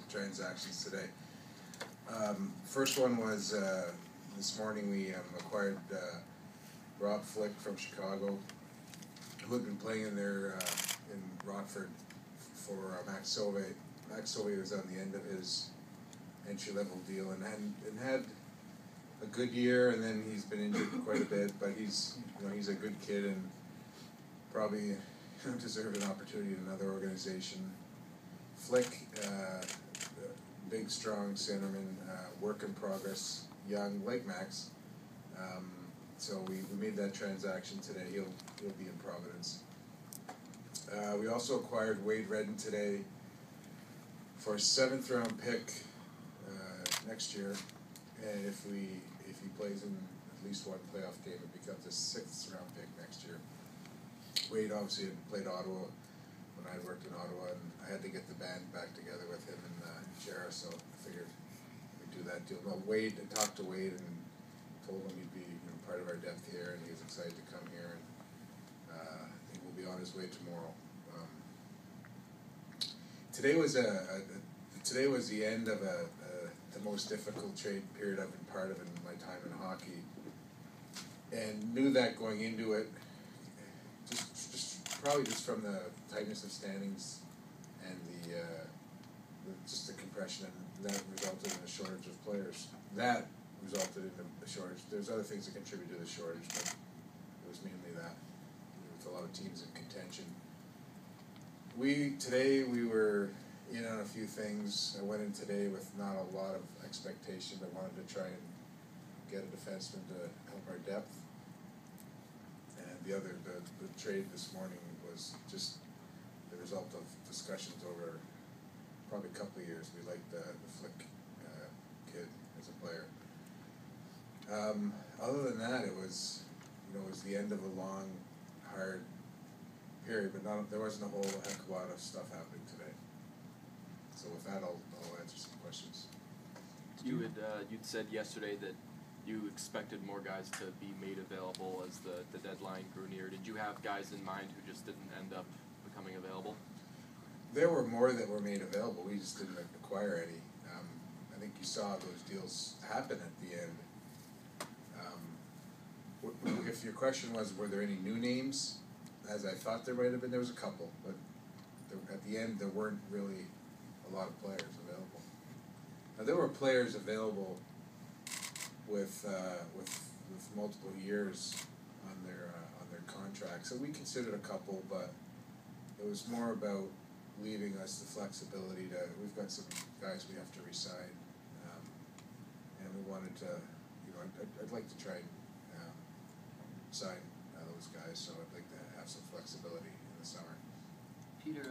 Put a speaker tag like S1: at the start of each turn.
S1: transactions today. First one was this morning we acquired Rob Flick from Chicago, who had been playing in Rockford for Max Sauvé. Max Sauvé was on the end of his entry-level deal and had a good year, and then he's been injured quite a bit. But he's a good kid and probably deserve an opportunity in another organization. Flick, big, strong centerman, work in progress, young, like Max. So we made that transaction today. He'll be in Providence. We also acquired Wade Redden today for a 7th round pick next year, and if he plays in at least one playoff game, it becomes a 6th round pick next year. Wade obviously had played Ottawa when I worked in Ottawa, and I had to get the band back together with him and Chiarelli, so I figured we'd do that deal. No, I talked to Wade and told him he'd be part of our depth here, and he was excited to come here, and I think we'll be on his way tomorrow. Today was the end of the most difficult trade period I've been part of in my time in hockey, and knew that going into it, probably just from the tightness of standings and just the compression, and that resulted in a shortage of players. That resulted in a shortage. There's other things that contribute to the shortage, but it was mainly that, with a lot of teams in contention. Today we were in on a few things. I went in today with not a lot of expectation, but wanted to try and get a defenseman to help our depth. And the trade this morning was just the result of discussions over probably a couple of years. We liked the Flick kid as a player. Other than that, it was the end of a long, hard period, but there wasn't a whole heck of a lot of stuff happening today. So with that, I'll answer some questions.
S2: You'd said yesterday that you expected more guys to be made available as the deadline grew near. Did you have guys in mind who just didn't end up becoming available?
S1: There were more that were made available. We just didn't acquire any. I think you saw those deals happen at the end. If your question was, were there any new names, as I thought there might have been, there was a couple, but at the end there weren't really a lot of players available. Now there were players available with multiple years on their contracts, and we considered a couple, but it was more about leaving us the flexibility we've got some guys we have to re-sign, and we wanted to, I'd like to try and sign those guys, so I'd like to have some flexibility in the summer.
S3: Peter,